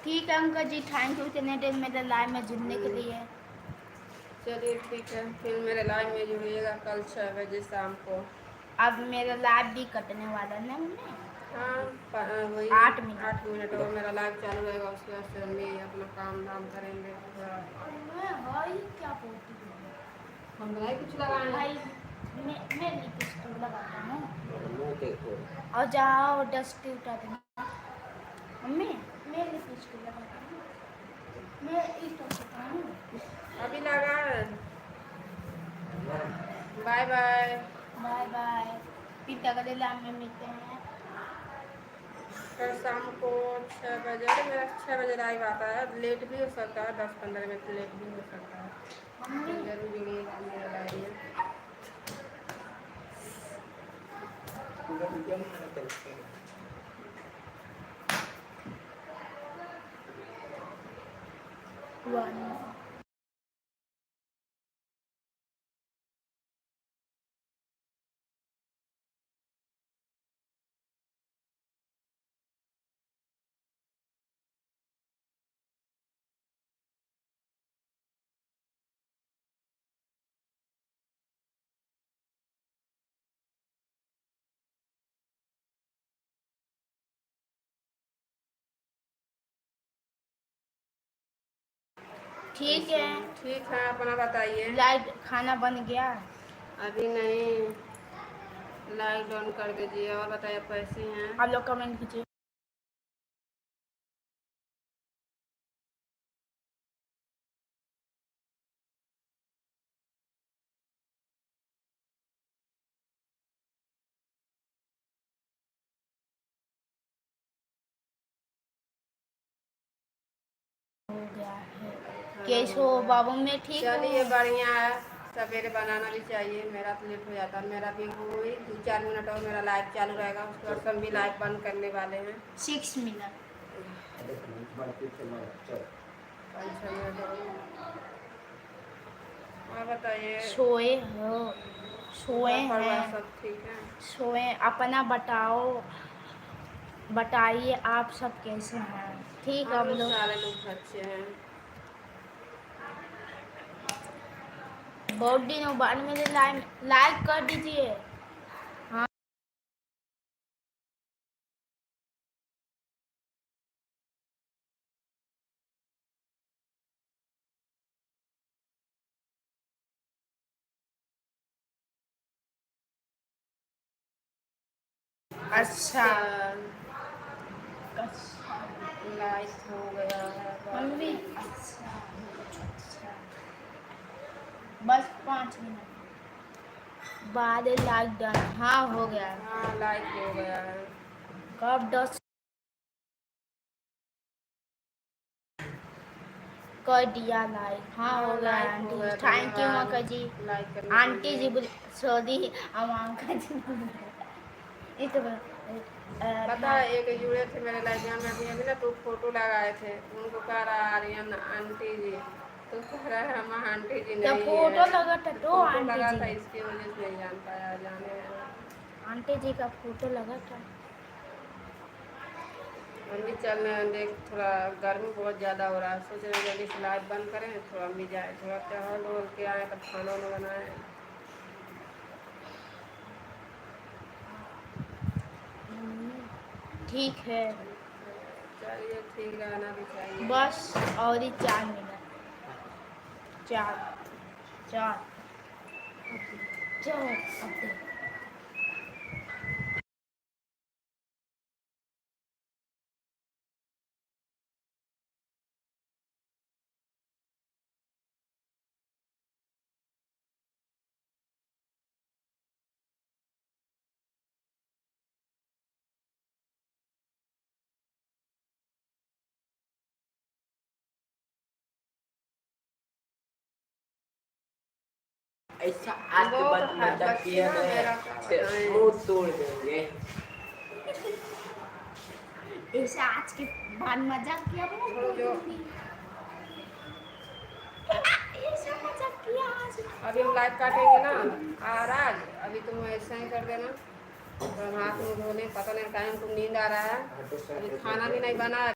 ठीक है uncle ji, thank you इतने देर मेरे लाइव में जुड़ने के लिए। चलिए ठीक है, फिर मेरे लाइव में जुड़िएगा कल 6 बजे शाम को। अब मेरा लाइव भी कटने वाला है ना मम्मी। हाँ वही 8 मिनट और मेरा लाइव चालू रहेगा, उसके बाद से हम भी अपना काम धाम करेंगे थोड़ा। भाई क्या बोलती हूँ हम नहीं कुछ लगाए भाई, मैं लिपस्टिक लगाता हूँ और जाओ डस्ट उठा देना। मम्मी मैं लिपस्टिक लगाता हूँ, मैं इस लगाता हूँ। अभी लगा। Bye bye. बाय बाय, फिर अगले लाइव में मिलते हैं। कल शाम को 6 बजे, अरे मेरा 6 बजे लाइव आता है, लेट भी हो सकता है, 10-15 मिनट लेट भी हो सकता है, मम्मी तो जरूर जुड़िएगा मेरे लाइव में। वन ठीक है। ठीक है, अपना बताइए। लाइट खाना बन गया? अभी नहीं, लाइट ऑन कर दीजिए। और बताइए कैसे हैं आप लोग कमेंट कीजिए। हो गया है कैसे हो बाबू? में ठीक हूँ। चलिए बढ़िया है, सवेरे बनाना भी चाहिए। मेरा तो लेट हो जाता है, मेरा भी वही 2-4 मिनट और मेरा लाइव चालू रहेगा, उसके बाद सब भी लाइव बंद करने वाले हैं। 6 मिनट। 5-6 मिनट और बताइए। सोए हो? सोए घर परिवार हैं? सब ठीक है? सोए। अपना बताओ, बताइए आप सब कैसे हैं? ठीक हम अब लोग लोग सारे लोग अच्छे हैं। बहुत दिनों बाद मेरे लाइक कर दीजिए। हाँ अच्छा। लाइट हो गया है मम्मी अच्छा, अच्छा बस 5 मिनट बाद लाइक डन। हाँ हो गया। हाँ लाइट हो गया है। कब 10 कर दिया लाइक? हाँ हो गया लाइट हो आंटी, गया, थैंक यू धन्यवाद अंकल जी। लाइक करने के आंटी जी लिए। बोल, सॉरी हम अंकल जी बोल। ये तो पता है एक जुड़े थे मेरे लाइफ में अभी अभी ना, तो फोटो लगाए थे, उनको कह रहा आर्यन आंटी जी, तो कह रहा है हम आंटी जी तो नहीं है। फोटो लगा था तो फोटो आंटी लगा जी, था, इसकी वजह से नहीं जान पाया, जाने आंटी जी का फोटो लगा था। हम भी चल रहे हैं, देख थोड़ा गर्मी बहुत ज़्यादा हो रहा है, सोच रहे जल्दी से लाइट बंद करें, थोड़ा हम भी जाए, थोड़ा टहल वहल के आए, तब खाना वाना बनाए। ठीक है, चलिए ठीक रहना भी चाहिए। बस और ही 4 मिनट। 4 4 4 अब ऐसा आज के बाद मजाक किया है मुंह तोड़ देंगे। ऐसा आज के बाद मजाक किया जो ऐसा मजाक किया आज। अभी हम लाइट काटेंगे ना आज, अभी तुम ऐसा ही कर देना, तो हम हाथ मुँह धोने, पता नहीं टाइम तुम नींद आ रहा है, अभी खाना भी नहीं बना है।